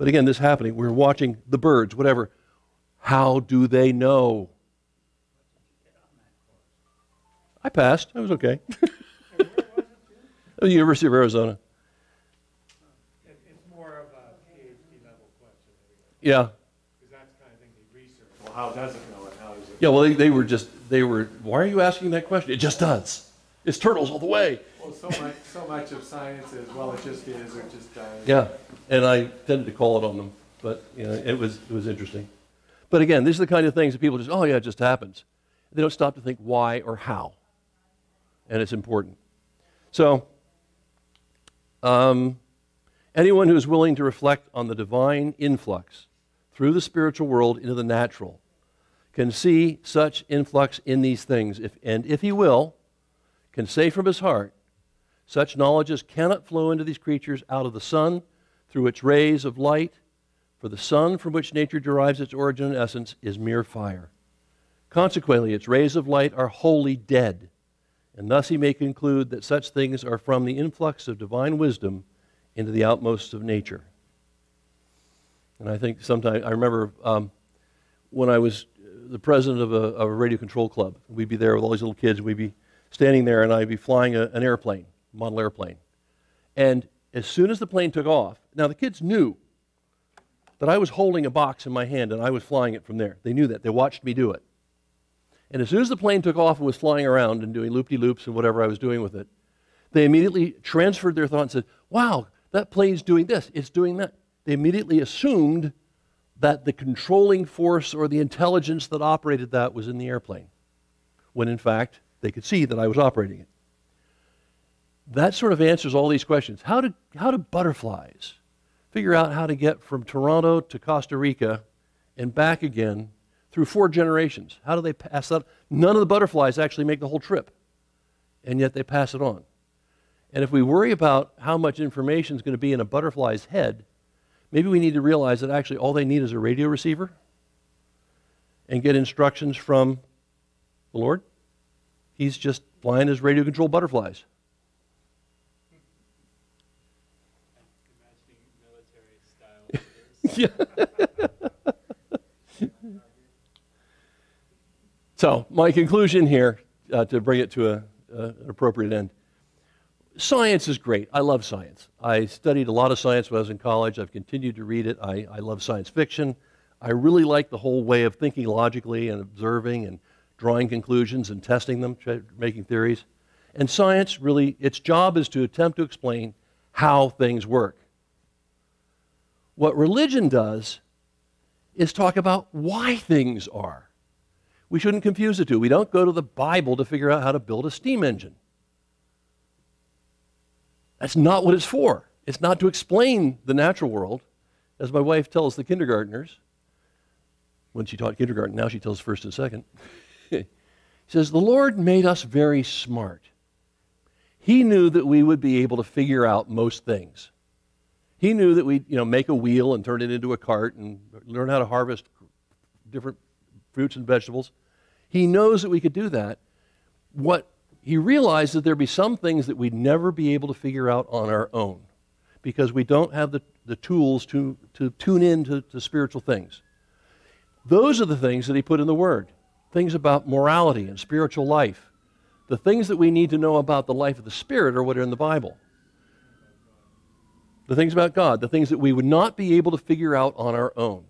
But again, this is happening. We're watching the birds, whatever. How do they know? I passed. I was okay. The University of Arizona. It's more of a PhD level question. Yeah. Because that's the kind of thing they research. Well, how does it know and how does it? Yeah, well, they were, why are you asking that question? It just does. It's turtles all the way. Well, so much of science is, well, it just is, or it just does. Yeah, and I tended to call it on them, but you know, it was interesting. But again, these are the kind of things that people just, oh yeah, it just happens. They don't stop to think why or how, and it's important. So, anyone who is willing to reflect on the divine influx through the spiritual world into the natural can see such influx in these things, and if he will, can say from his heart, such knowledges cannot flow into these creatures out of the sun through its rays of light, for the sun from which nature derives its origin and essence is mere fire. Consequently, its rays of light are wholly dead, and thus he may conclude that such things are from the influx of divine wisdom into the outmost of nature. And I think sometimes, I remember when I was the president of a radio control club, we'd be there with all these little kids, and we'd be standing there, and I'd be flying an airplane, model airplane. And as soon as the plane took off, now the kids knew that I was holding a box in my hand and I was flying it from there. They knew that. They watched me do it. And as soon as the plane took off and was flying around and doing loop-de-loops and whatever I was doing with it, they immediately transferred their thought and said, wow, that plane's doing this, it's doing that. They immediately assumed that the controlling force or the intelligence that operated that was in the airplane, when in fact they could see that I was operating it. That sort of answers all these questions. How do butterflies figure out how to get from Toronto to Costa Rica and back again through 4 generations? How do they pass that? None of the butterflies actually make the whole trip, and yet they pass it on. And if we worry about how much information is going to be in a butterfly's head, maybe we need to realize that actually all they need is a radio receiver and get instructions from the Lord. He's just flying his radio-controlled butterflies. Yeah. So, my conclusion here, to bring it to an appropriate end. Science is great. I love science. I studied a lot of science when I was in college. I've continued to read it. I love science fiction. I really like the whole way of thinking logically and observing and drawing conclusions and testing them, making theories. And science really, its job is to attempt to explain how things work. What religion does is talk about why things are. We shouldn't confuse the two. We don't go to the Bible to figure out how to build a steam engine. That's not what it's for. It's not to explain the natural world, as my wife tells the kindergartners. When she taught kindergarten, now she tells first and second. She says, the Lord made us very smart. He knew that we would be able to figure out most things. He knew that we'd make a wheel and turn it into a cart and learn how to harvest different fruits and vegetables. He knows that we could do that. What he realized that there'd be some things that we'd never be able to figure out on our own because we don't have the tools to tune in to spiritual things. Those are the things that he put in the Word. Things about morality and spiritual life. The things that we need to know about the life of the Spirit are what are in the Bible. The things about God, the things that we would not be able to figure out on our own.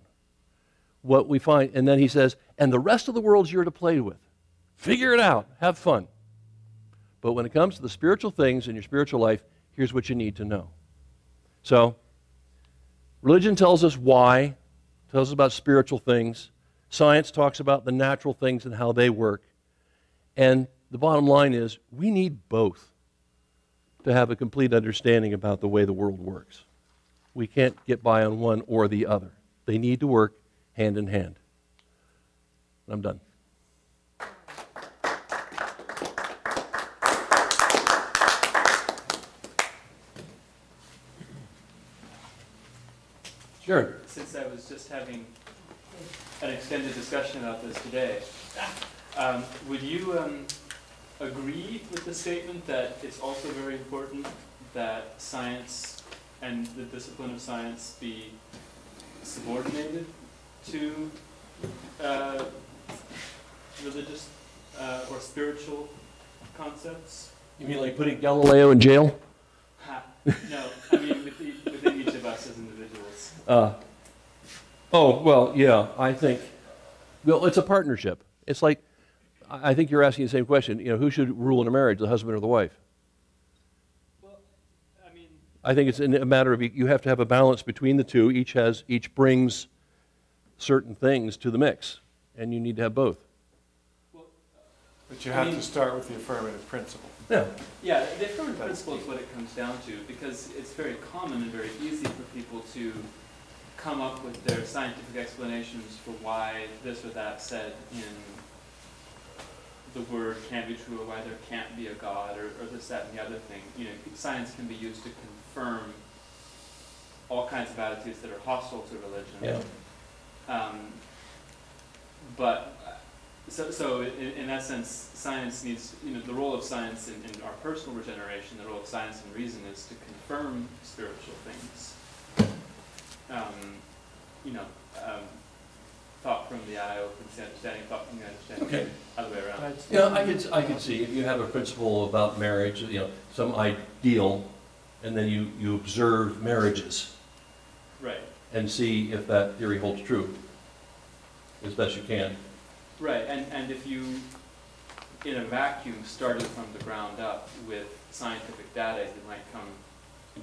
What we find, and then he says, and the rest of the world's you're to play with. Figure it out. Have fun. But when it comes to the spiritual things in your spiritual life, here's what you need to know. So, religion tells us why, tells us about spiritual things. Science talks about the natural things and how they work. And the bottom line is, we need both to have a complete understanding about the way the world works. We can't get by on one or the other. They need to work hand in hand. I'm done. Sure. Since I was just having an extended discussion about this today, would you agree with the statement that it's also very important that science and the discipline of science be subordinated to religious or spiritual concepts? You mean like putting Galileo in jail? No, I mean within each of us as individuals. Oh, well, yeah, I think, well, it's a partnership. It's like, I think you're asking the same question, who should rule in a marriage, the husband or the wife? Well, I mean, I think it's a matter of you have to have a balance between the two. Each brings certain things to the mix, and you need to have both. well, But you have to start with the affirmative principle. Yeah. yeah, the affirmative principle is what it comes down to, because it's very common and very easy for people to come up with their scientific explanations for why this or that said in the word can't be true, or why there can't be a God, or this, that, and the other thing. Science can be used to confirm all kinds of attitudes that are hostile to religion. Yeah. But so in that sense, science needs, the role of science in our personal regeneration, the role of science and reason is to confirm spiritual things. Thought from the eye opens the understanding, thought from the understanding, Okay. other way around. Yeah, I could see if you have a principle about marriage, some ideal, and then you observe marriages Right, and see if that theory holds true as best you can. right, and if you, in a vacuum, started from the ground up with scientific data, you might come,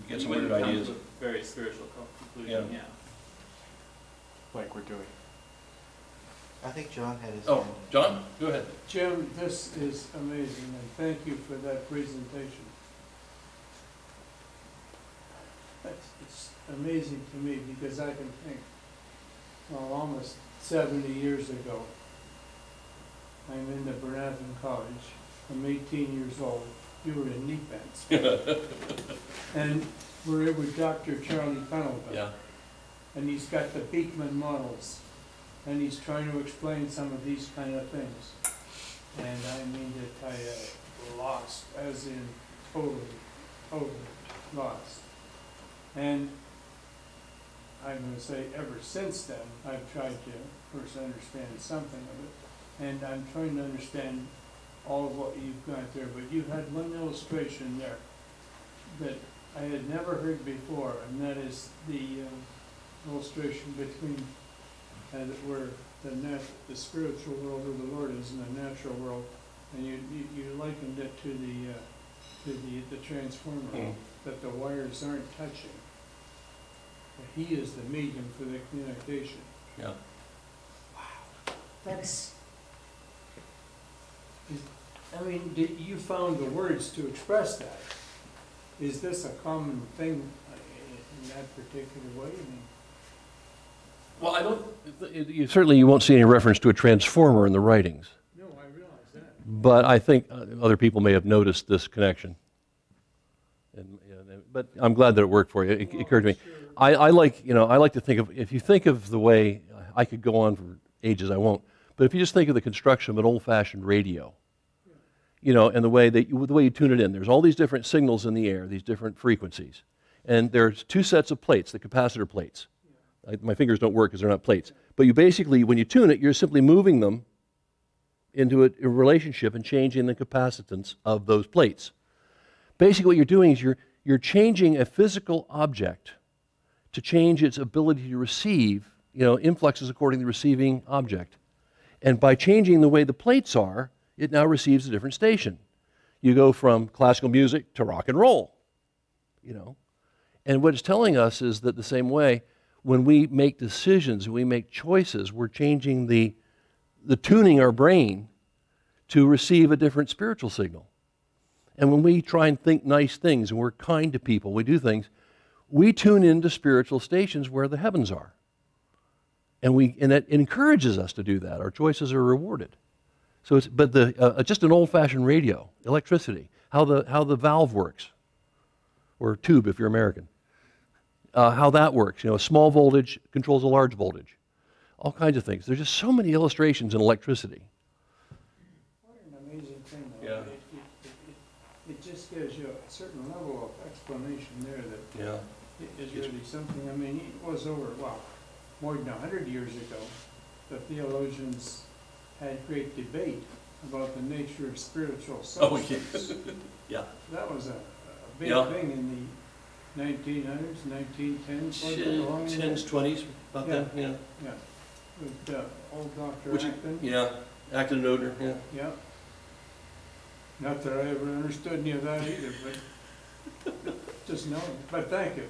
Get some you weird would come ideas. to a very spiritual conclusion, yeah. Like we're doing. I think John had his Oh, hand. John, go ahead. Jim, this is amazing, and thank you for that presentation. It's amazing to me because I can think, well, almost 70 years ago, I'm in the Bernathen College. I'm 18 years old. You were in knee bends. And we're with Dr. Charlie Pendleton. Yeah. And he's got the Beekman models. And he's trying to explain some of these kind of things. And I mean to tell you, lost, as in totally lost. And I'm going to say ever since then, I've tried to, of course, understand something of it. And I'm trying to understand all of what you've got there. But you had one illustration there that I had never heard before, and that is the illustration between where the spiritual world or the Lord is in the natural world, and you likened it to the transformer, that the wires aren't touching. He is the medium for the communication. Yeah. Wow, that's. I mean, you found the words to express that. Is this a common thing in that particular way? I mean, Well, I don't. Certainly, you won't see any reference to a transformer in the writings. no, I realize that. But I think other people may have noticed this connection. But I'm glad that it worked for you. It occurred to me. Sure. I like to think of, if you think of the way, I could go on for ages, I won't, but if you just think of the construction of an old-fashioned radio, and the way you tune it in, there's all these different signals in the air, these different frequencies. And there's two sets of plates, the capacitor plates. My fingers don't work because they're not plates. But you basically, when you tune it, you're simply moving them into a relationship and changing the capacitance of those plates. Basically what you're doing is you're changing a physical object to change its ability to receive, influxes according to the receiving object. And by changing the way the plates are, it now receives a different station. You go from classical music to rock and roll, And what it's telling us is that the same way, when we make decisions, when we make choices, we're changing the tuning our brain to receive a different spiritual signal. And when we try and think nice things and we're kind to people, we do things, we tune into spiritual stations where the heavens are. And it encourages us to do that. Our choices are rewarded. So just an old-fashioned radio, electricity, how the valve works, or tube if you're American, how that works. A small voltage controls a large voltage. All kinds of things. There's just so many illustrations in electricity. What an amazing thing, though. Yeah. It just gives you a certain level of explanation there that Yeah. is really something. I mean, it was over, more than 100 years ago, the theologians had great debate about the nature of spiritual Oh, substance. yeah. That was a big Yeah. thing in the 1900s, 1910s, something along that. 10s, 20s, about then, yeah. Yeah, with old Dr. Which, Acton. yeah, Acton and Oder, yeah. Yeah. Not that I ever understood any of that either, but just knowing. But thank you.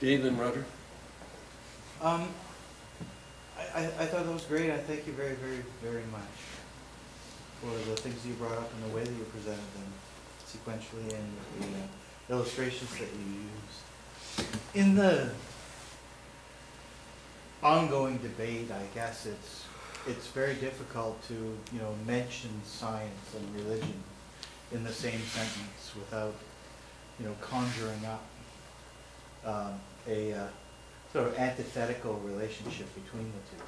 Dave and Roger? I thought that was great. I thank you very, very, very much for the things you brought up and the way that you presented them sequentially and the illustrations that you used. In the ongoing debate, I guess it's very difficult to, mention science and religion in the same sentence without, conjuring up a sort of antithetical relationship between the two.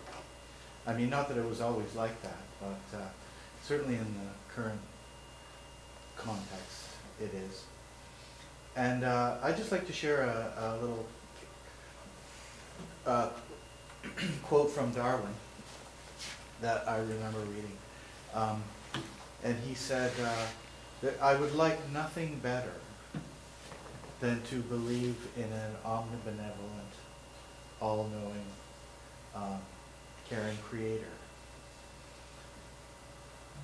I mean, not that it was always like that, but certainly in the current context it is. And I'd just like to share a little quote from Darwin that I remember reading. And he said that I would like nothing better than to believe in an omnibenevolent, all-knowing, caring creator.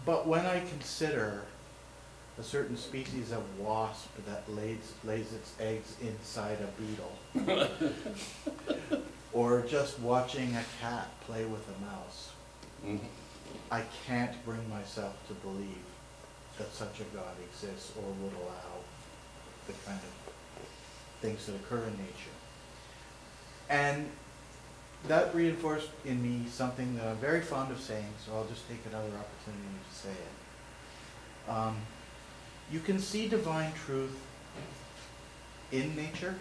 But when I consider a certain species of wasp that lays its eggs inside a beetle, or just watching a cat play with a mouse, I can't bring myself to believe that such a God exists or would allow the kind of things that occur in nature. And that reinforced in me something that I'm very fond of saying, so I'll just take another opportunity to say it. You can see divine truth in nature,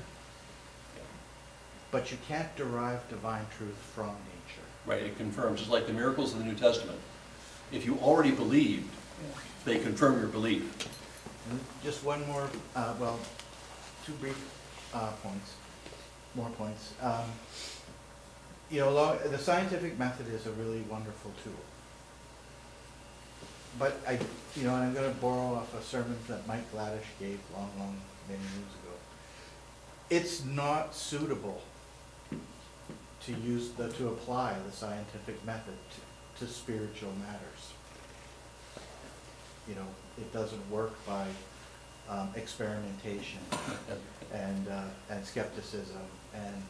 but you can't derive divine truth from nature. Right, it confirms, just like the miracles of the New Testament. If you already believed, they confirm your belief. And just one more, two brief more points. The scientific method is a really wonderful tool. But and I'm going to borrow off a sermon that Mike Gladish gave many years ago. It's not suitable to apply the scientific method to spiritual matters. It doesn't work by experimentation and skepticism, and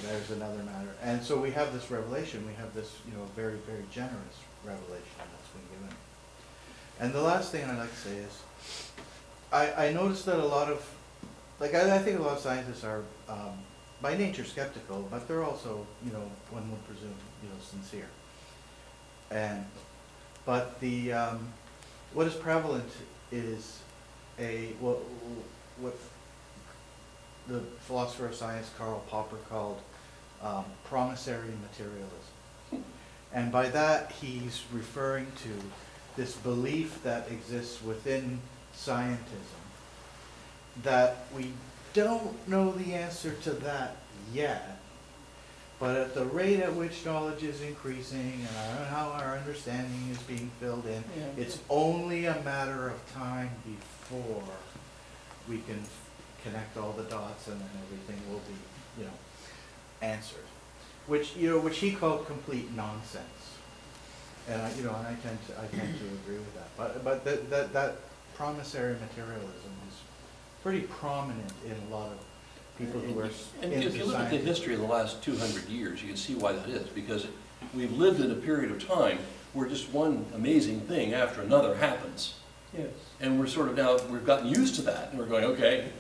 there's another matter. And so we have this revelation. We have this very, very generous revelation that's been given. And the last thing I'd like to say is, I noticed that a lot of, I think a lot of scientists are by nature skeptical, but they're also, one would presume, sincere. But what is prevalent is what the philosopher of science Karl Popper called promissory materialism. And by that he's referring to this belief that exists within scientism that we don't know the answer to that yet, but at the rate at which knowledge is increasing and how our understanding is being filled in, it's only a matter of time before we can connect all the dots and then everything will be, answered. Which he called complete nonsense. And I tend to agree with that. But that promissory materialism is pretty prominent in a lot of people who are And into if you look at the science. history of the last 200 years, you can see why that is, because we've lived in a period of time where just one amazing thing after another happens. Yes. And we're sort of now, we've gotten used to that, and we're going, okay,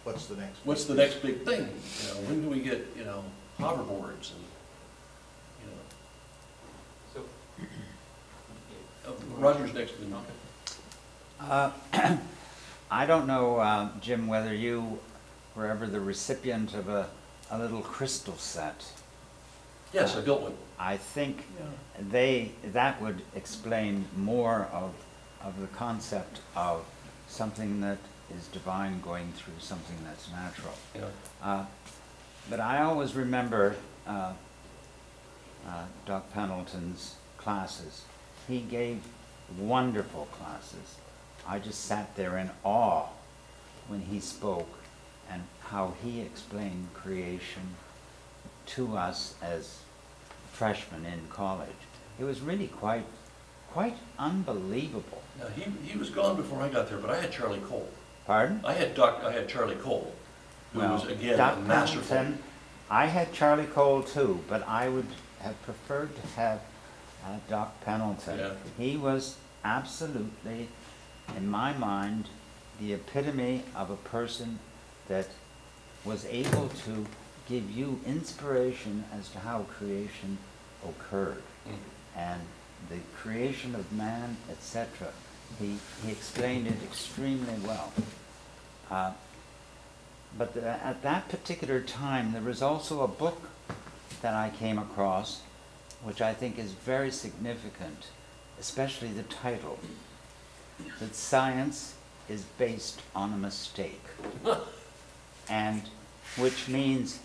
What's the next? what's the next big thing? When do we get, hoverboards and, So, Roger's next to me. I don't know, Jim, whether you were ever the recipient of a little crystal set. Yes, I built one. I think Yeah. that would explain more of the concept of something that is divine going through something that's natural. Yeah. But I always remember Doc Pendleton's classes. He gave wonderful classes. I just sat there in awe when he spoke and how he explained creation to us as freshmen in college. It was really quite unbelievable. Now, he was gone before I got there, but I had Charlie Cole. Pardon? I had CharlieOle, who was, again, Doc a masterful. Pendleton, I had Charlie Cole too, but I would have preferred to have Doc Pendleton. Yeah. He was absolutely, in my mind, the epitome of a person that was able to give you inspiration as to how creation occurred. And the creation of man, etc. He explained it extremely well. But at that particular time, there was also a book that I came across, which I think is very significant, especially the title, that science is based on a mistake. And which means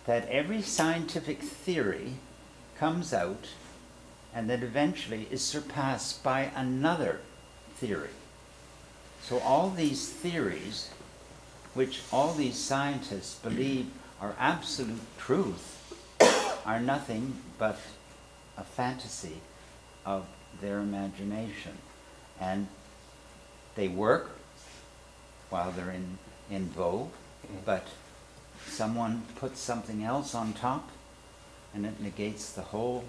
that every scientific theory comes out and then eventually is surpassed by another theory. So all these theories, which all these scientists believe are absolute truth, are nothing but a fantasy of their imagination. And they work while they're in vogue, but someone puts something else on top and it negates the whole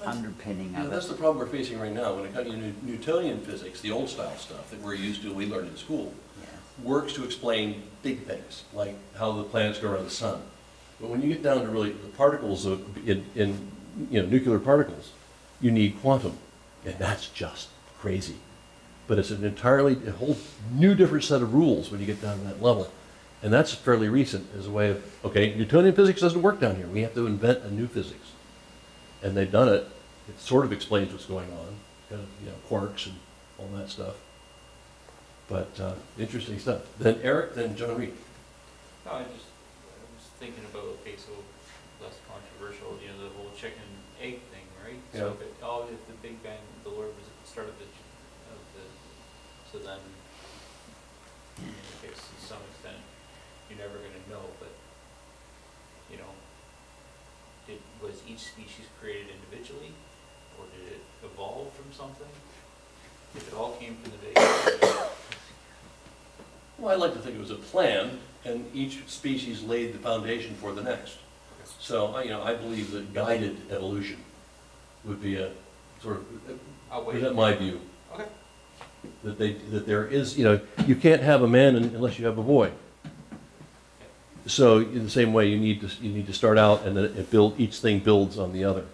underpinning of it. That's the problem we're facing right now when it comes to Newtonian physics, the old style stuff that we're used to, we learned in school, works to explain big things, like how the planets go around the sun. But when you get down to really the particles in nuclear particles, you need quantum, and that's just crazy. But it's a whole new different set of rules when you get down to that level. And that's fairly recent as a way of, okay, Newtonian physics doesn't work down here. We have to invent a new physics. And they've done it. It sort of explains what's going on, kind of, quarks and all that stuff. But interesting stuff. Then Eric, then John Reed. No, I was thinking about, okay, so less controversial, the whole chicken egg thing, right? Yeah. So if the Big Bang, the Lord was at the start of the so then, I guess to some extent, you're never going to know, but, was each species created individually, or did it evolve from something? If it all came from the Big Bang. Well, I like to think it was a plan, and each species laid the foundation for the next. So, I believe that guided evolution would be a sort of, present my view. Okay. That there is, you can't have a man unless you have a boy. So in the same way, you need to start out, and then each thing builds on the other.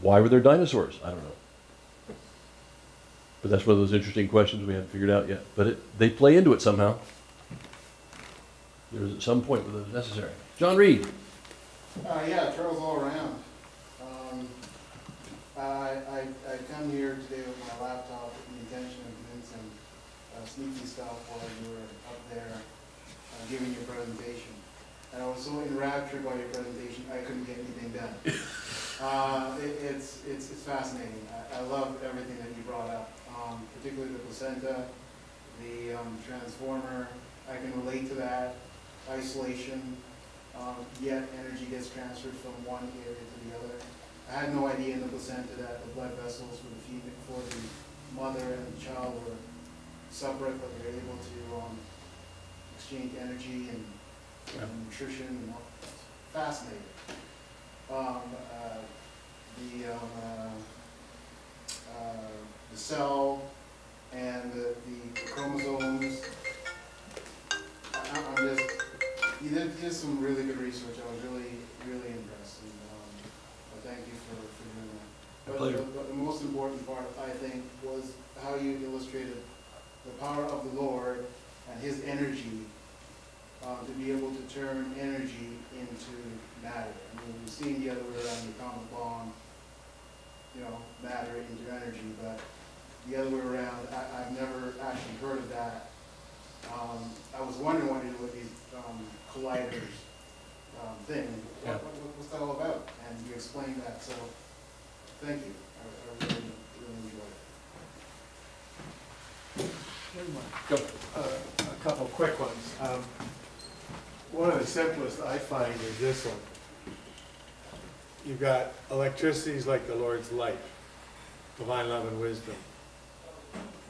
Why were there dinosaurs? I don't know. But that's one of those interesting questions we haven't figured out yet. But they play into it somehow. There's at some point where it's necessary. John Reed. Yeah, Charles all around. I come here today with my laptop with the intention of doing some sneaky stuff while you were up there giving your presentation. And I was so enraptured by your presentation, I couldn't get anything done. It's fascinating. I love everything that you brought up, particularly the placenta, the transformer. I can relate to that. Isolation, yet energy gets transferred from one area to the other. I had no idea in the placenta that the blood vessels for the mother and the child were separate, but they're able to exchange energy and nutrition and all. Fascinating. The cell and the chromosomes. You did just some really good research. I was really, really impressed. And, thank you for doing that. But the most important part, I think, was how you illustrated the power of the Lord and His energy to be able to turn energy into matter. I mean, we've seen the other way around, the atomic bomb, matter into energy, but the other way around, I've never actually heard of that. I was wondering what to do with these colliders, thing. Yeah. What's that all about? And you explained that, so thank you. I really, really enjoyed it. Go. A couple quick ones. One of the simplest I find is this one. You've got electricity's like the Lord's light, divine love and wisdom.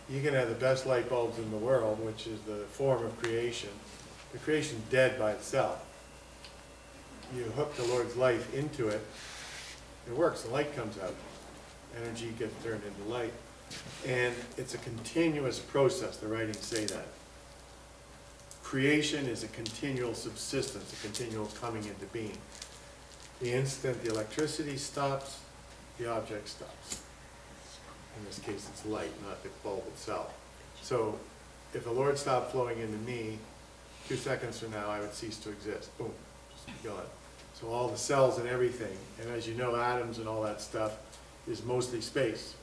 You can have the best light bulbs in the world, which is the form of creation. The creation's dead by itself. You hook the Lord's life into it, it works, the light comes out. Energy gets turned into light. And it's a continuous process, the writings say that. Creation is a continual subsistence, a continual coming into being. The instant the electricity stops, the object stops. In this case, it's light, not the bulb itself. So if the Lord stopped flowing into me, 2 seconds from now, I would cease to exist. Boom, just be gone. So all the cells and everything, and as you know, atoms and all that stuff is mostly space.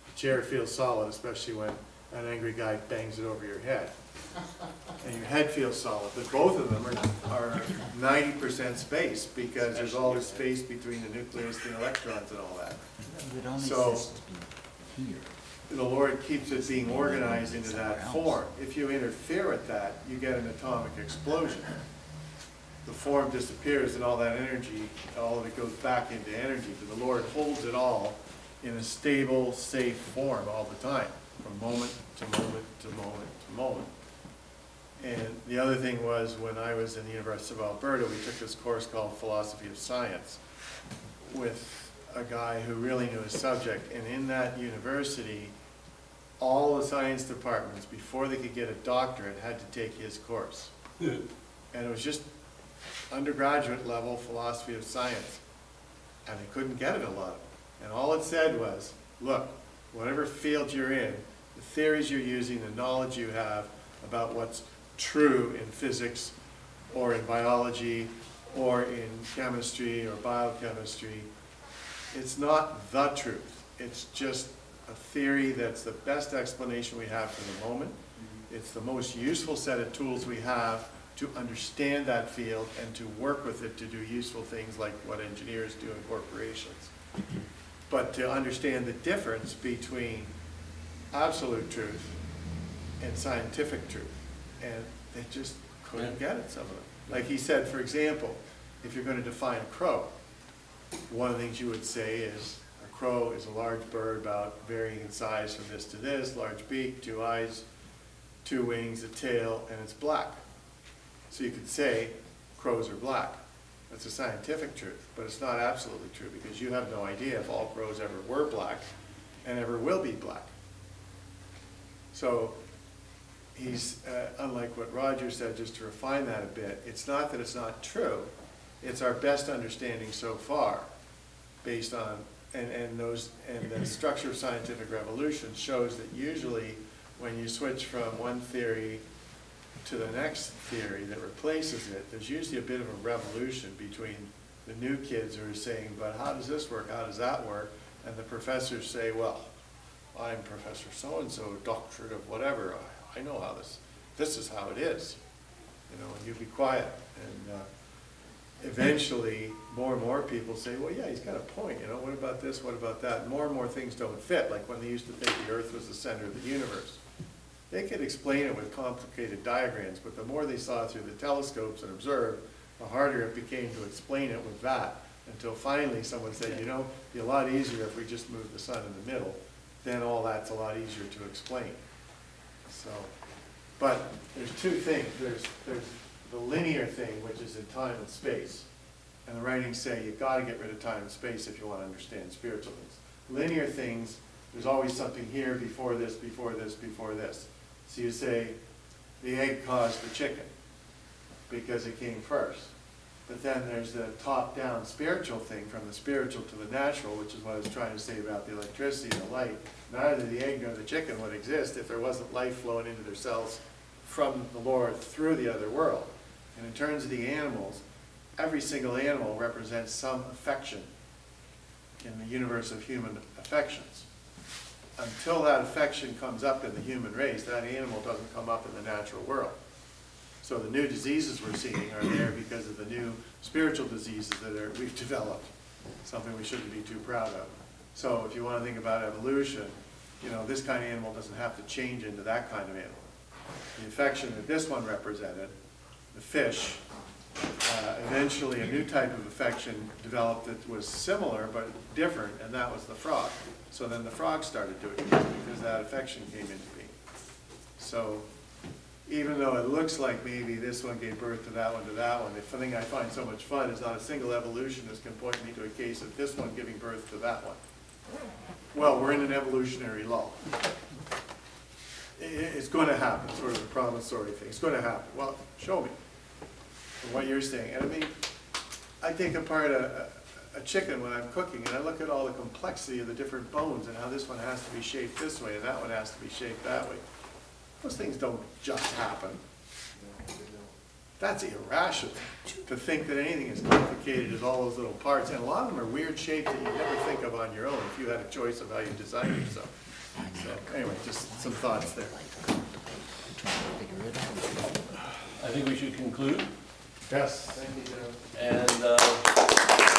The chair feels solid, especially when an angry guy bangs it over your head. And your head feels solid, but both of them are 90% space, because there's all this space between the nucleus and the electrons and all that. It would only So- exist here. The Lord keeps it being organized into that form. If you interfere with that, you get an atomic explosion. The form disappears and all that energy, all of it goes back into energy, but the Lord holds it all in a stable, safe form all the time, from moment to moment to moment to moment. And the other thing was, when I was in the University of Alberta, we took this course called Philosophy of Science with a guy who really knew his subject. And in that university, all the science departments, before they could get a doctorate, had to take his course. And it was just undergraduate level philosophy of science. And they couldn't get it a lot. And all it said was, look, whatever field you're in, the theories you're using, the knowledge you have about what's true in physics or in biology or in chemistry or biochemistry, it's not the truth. It's just a theory that's the best explanation we have for the moment. It's the most useful set of tools we have to understand that field and to work with it to do useful things like what engineers do in corporations. But to understand the difference between absolute truth and scientific truth. And they just couldn't get it, some of them. Like he said, for example, if you're going to define a crow, one of the things you would say is a crow is a large bird about varying in size from this to this, large beak, 2 eyes, 2 wings, a tail, and it's black. So you could say crows are black. That's a scientific truth, but it's not absolutely true, because you have no idea if all crows ever were black and ever will be black. So he's, unlike what Roger said, just to refine that a bit, it's not that it's not true, it's our best understanding so far, based on, and the structure of scientific revolution shows that usually when you switch from one theory to the next theory that replaces it, there's usually a bit of a revolution between the new kids who are saying, but how does this work, how does that work? And the professors say, well, I'm Professor so-and-so, doctorate of whatever, I know how this is how it is, you know, and you be quiet. And eventually, more and more people say, well, yeah, he's got a point, you know, what about this, what about that? More and more things don't fit, like when they used to think the Earth was the center of the universe. They could explain it with complicated diagrams, but the more they saw through the telescopes and observed, the harder it became to explain it with that, until finally someone said, you know, it'd be a lot easier if we just moved the sun in the middle, then all that's a lot easier to explain. So, but there's 2 things. There's the linear thing, which is in time and space. And the writings say you've got to get rid of time and space if you want to understand spiritual things. Linear things, there's always something here before this, before this, before this. So you say the egg caused the chicken because it came first. But then there's the top-down spiritual thing, from the spiritual to the natural, which is what I was trying to say about the electricity and the light. Neither the egg nor the chicken would exist if there wasn't life flowing into their cells from the Lord through the other world. And in terms of the animals, every single animal represents some affection in the universe of human affections. Until that affection comes up in the human race, that animal doesn't come up in the natural world. So the new diseases we're seeing are there because of the new spiritual diseases that we've developed, something we shouldn't be too proud of. So if you want to think about evolution, you know, this kind of animal doesn't have to change into that kind of animal. The infection that this one represented, the fish, eventually a new type of infection developed that was similar but different, and that was the frog. So then the frog started doing it because that infection came into being. So even though it looks like maybe this one gave birth to that one, the thing I find so much fun is not a single evolutionist can point me to a case of this one giving birth to that one. Well, we're in an evolutionary lull. It's going to happen, sort of a promissory thing. It's going to happen. Well, show me from what you're saying. And I mean, I take apart a chicken when I'm cooking, and I look at all the complexity of the different bones and how this one has to be shaped this way and that one has to be shaped that way. Those things don't just happen. That's irrational to think that anything as complicated as all those little parts, and a lot of them are weird shapes that you never think of on your own if you had a choice of how you design yourself. So anyway, just some thoughts there. I think we should conclude. Yes. Thank you, Joe. And